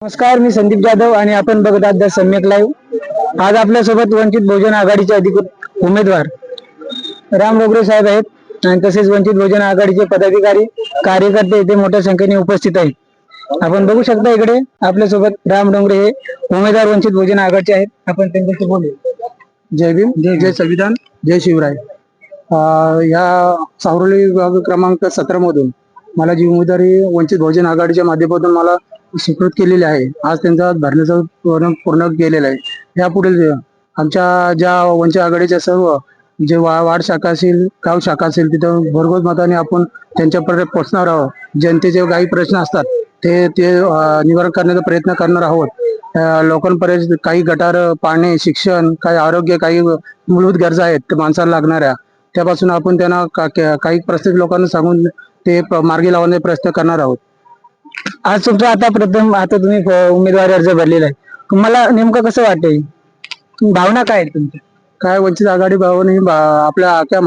नमस्कार, मी संदीप जाधव आणि आपण बघत आहात द सम्यक लाईव्ह। आज आपल्यासोबत वंचित बहुजन आघाडीचे अधिकृत उमेदवार राम डोंगरे साहेब आहेत आणि तसेच वंचित बहुजन आघाडीचे पदाधिकारी कार्यकर्ते इथे मोठ्या संख्येने उपस्थित आहेत। आपण बघू शकता इकडे आपल्यासोबत राम डोंगरे हे उमेदवार वंचित बहुजन आघाडीचे आहेत। आपण त्यांच्याशी बोलूया। जय भीम, जय संविधान, जय शिवराय। या सावरोली विभाग क्रमांक 17 मधून मला जी उमेदवारी वंचित बहुजन आघाडीच्या माध्यमातून मला स्वीकृत केलेली आहे, आज त्यांचा भरण्याचा पूर्ण केलेला आहे। यापुढील आमच्या ज्या वंचित आघाडीच्या सर्व जे वार्ड शाखा असेल, गाव शाखा असेल, तिथं भरघोस मताने आपण त्यांच्यापर्यंत पोहोचणार आहोत। जनतेचे काही प्रश्न असतात ते निवारण करण्याचा प्रयत्न करणार आहोत। लोकांपर्यंत काही गटार, पाणी, शिक्षण, काही आरोग्य, काही मूलभूत गरजा आहेत ते माणसाला लागणाऱ्या, त्यापासून आपण त्यांना काही प्रत्येक लोकांना सांगून ते मार्गी लावण्याचा प्रयत्न करणार आहोत। आज तुमचा आता तुम्ही उमेदवारी अर्ज भरलेला आहे, तुम्हाला नेमकं कसं वाटेल, भावना काय आहेत तुमच्या? काय वंचित आघाडी भावने आपल्या अख्ख्या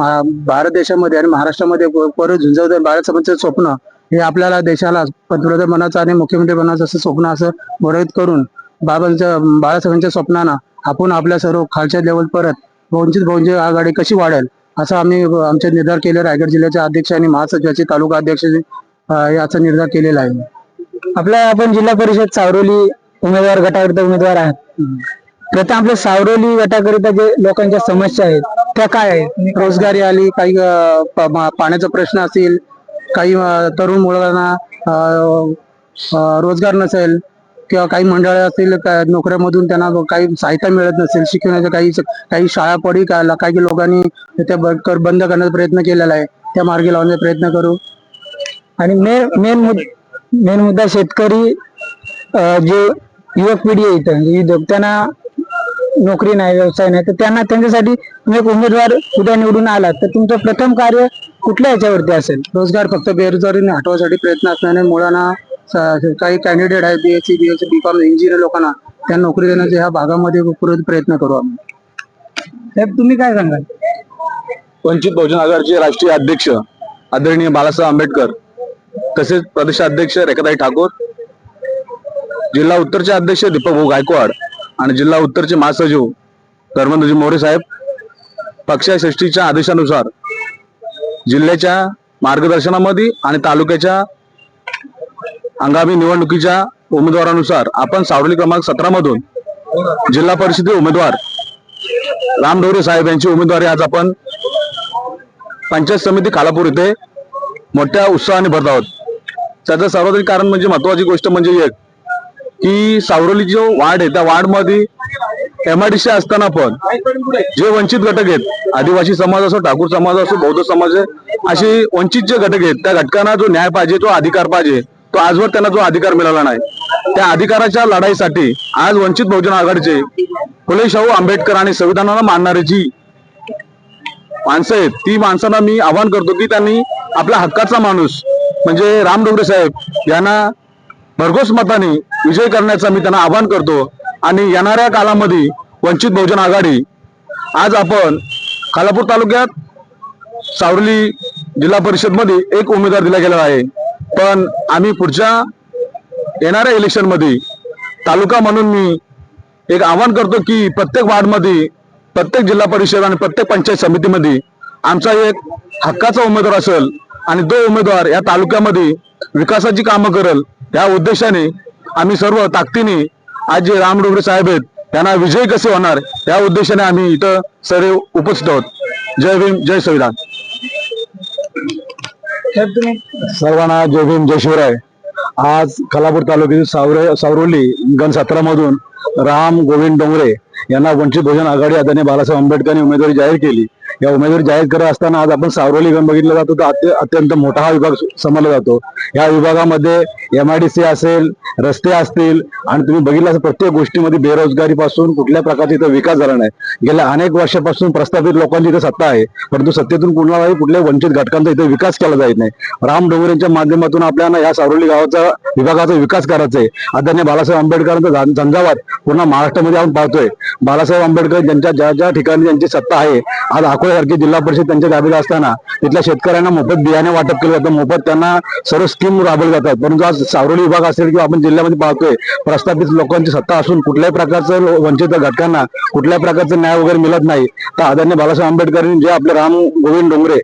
भारत देशामध्ये आणि महाराष्ट्रामध्ये परत झुंजवत बाळासाहेबांचं स्वप्न हे आपल्याला देशाला पंतप्रधान बनायचं आणि मुख्यमंत्री बनायचं असं स्वप्न असं बरोबर करून बाळासाहेबांच्या स्वप्नांना आपण आपल्या सर्व खालच्या लेवल परत वंचित बहुजन आघाडी कशी वाढेल असं आम्ही आमचे निर्धार केले। रायगड जिल्ह्याचे अध्यक्ष आणि महासचिवाचे तालुका अध्यक्ष याचा निर्धार केलेला आहे। आपण जिल्हा परिषद सावरोली उमेदवार गटाकरिता उमेदवार आहात। प्रथम आपल्या सावरोली गटाकरिता जे लोकांच्या समस्या आहेत त्या काय आहेत? रोजगारी आली, काही पाण्याचा प्रश्न असेल, काही तरुण मुलांना रोजगार नसेल किंवा काही मंडळ असतील नोकऱ्यामधून त्यांना काही सहायता मिळत नसेल, शिकवण्याच्या काही शाळा पडी काही लोकांनी त्या बंद करण्याचा प्रयत्न केलेला आहे, त्या मार्गी लावण्याचा प्रयत्न करू। आणि मेन मुद्दा शेतकरी जे युवक पिढी आहे इथं त्यांना नोकरी नाही, व्यवसाय नाही, तर त्यांच्यासाठी तुम्ही एक उमेदवार उद्या निवडून आलात तर तुमचं प्रथम कार्य कुठल्या याच्यावरती असेल? रोजगार फक्त बेरोजगारी हटवण्यासाठी प्रयत्न असल्याने मुलांना काही कॅन्डिडेट आहेत BSc, BSc, B.Com इंजिनियर लोकांना त्या नोकरी देण्याचा ह्या भागामध्ये प्रयत्न करू आम्ही। साहेब तुम्ही काय सांगाल? वंचित बहुजन आघाडीचे राष्ट्रीय अध्यक्ष आदरणीय बाळासाहेब आंबेडकर, तसेच प्रदेशाध्यक्ष रेखाताई ठाकूर, जिल्हा उत्तरचे अध्यक्ष दीपक भाऊ गायकवाड आणि जिल्हा उत्तरचे महासचिव धर्मेंद्रजी मोरे साहेब, पक्षश्रेष्ठीच्या आदेशानुसार जिल्ह्याच्या मार्गदर्शनामध्ये आणि तालुक्याच्या आगामी निवडणुकीच्या उमेदवारानुसार आपण सावरोली क्रमांक 17 मधून जिल्हा परिषदेचे उमेदवार राम डोंगरे साहेब यांची उमेदवारी आज आपण पंचायत समिती खालापूर येथे मोठ्या उत्साहाने भरत आहोत। त्याचं सर्वाधिक कारण म्हणजे महत्वाची गोष्ट म्हणजे एक की सावरोली जो वार्ड आहे त्या वार्ड मध्ये MIDC असताना पण जे वंचित घटक आहेत, आदिवासी समाज असो, ठाकूर समाज असो, बौद्ध समाज असे वंचित जे घटक आहेत त्या घटकांना जो न्याय पाहिजे, तो अधिकार पाहिजे, तो आजवर त्यांना जो अधिकार मिळाला नाही, त्या अधिकाराच्या लढाईसाठी आज वंचित बहुजन आघाडीचे फुले शाहू आंबेडकर आणि संविधानाला मानणारी जी माणसं आहेत ती माणसांना मी आवाहन करतो की त्यांनी आपल्या हक्काचा माणूस म्हणजे राम डोंगरे साहेब यांना भरघोस मताने विजय करण्याचा मी त्यांना आवाहन करतो। आणि येणाऱ्या काळामध्ये वंचित बहुजन आघाडी आज आपण खालापूर तालुक्यात सावरोली जिल्हा परिषद मध्ये एक उमेदवार दिला गेला आहे, पण आम्ही पुढच्या येणाऱ्या इलेक्शन मध्ये तालुका म्हणून मी एक आवाहन करतो की प्रत्येक वार्ड मध्ये, प्रत्येक जिल्हा परिषद आणि प्रत्येक पंचायत समितीमध्ये आमचा एक हक्काचा उमेदवार असेल आणि तो उमेदवार या तालुक्यामध्ये विकासाची कामं करेल, या उद्देशाने आम्ही सर्व ताकदीने आज जे राम डोंगरे साहेब आहेत त्यांना विजयी कसे होणार या उद्देशाने आम्ही इथं सर्व उपस्थित आहोत। जय भीम, जय संविधान। सर्वांना जय भीम, जय शिवराय। आज खालापूर तालुक्यातील सावरोली गण 17 मधून राम गोविंद डोंगरे यांना वंचित बहुजन आघाडी आदरणीय बाळासाहेब आंबेडकरांनी उमेदवारी जाहीर केली। या उमेदवारी जाहीर करत असताना आज आपण सावरोली गण बघितला जातो तर अत्यंत मोठा हा विभाग समजला जातो। या विभागामध्ये MIDC असेल, रस्ते असतील आणि तुम्ही बघितलं प्रत्येक गोष्टीमध्ये बेरोजगारी पासून कुठल्या प्रकारचा इथं विकास झाला नाही। गेल्या अनेक वर्षापासून प्रस्थापित लोकांची इथं सत्ता आहे, परंतु सत्तेतून कुणालाही कुठल्या वंचित घटकांचा इथं विकास केला जात नाही। राम डोंगरेंच्या माध्यमातून आपल्याला या सावरोली गावाचा विभागाचा विकास करायचा आहे। आदरणीय बाळासाहेब आंबेडकरांचा झंझावात पूर्ण महाराष्ट्रामध्ये आपण पाहतोय। बाळासाहेब आंबेडकर ज्या ठिकाणी ज्यांची सत्ता आहे, आज अकोला सारखी जिल्हा परिषद त्यांच्या ताब्यात असताना तिथल्या शेतकऱ्यांना मोफत बियाणे वाटप केलं जातं, मोफत त्यांना सर्व स्कीम राबवल्या जातात. परंतु आज सावरोली विभाग असेल किंवा आपण जिल्ह्यामध्ये पाहतोय प्रस्थापित लोकांची सत्ता असून कुठल्याही प्रकारचं वंचित घटकांना कुठल्याही प्रकारचं न्याय वगैरे मिळत नाही. तर आदरणीय बाळासाहेब आंबेडकरांनी जे आपले राम गोविंद डोंगरे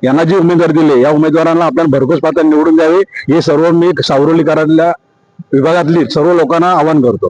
यांना जी उमेदवार दिले, या उमेदवारांना आपल्याला भरघोस पातळीवर निवडून द्यावे हे सर्व मी सावरोलीकरांच्या विभागातली सर्व लोकांना आवाहन करतो.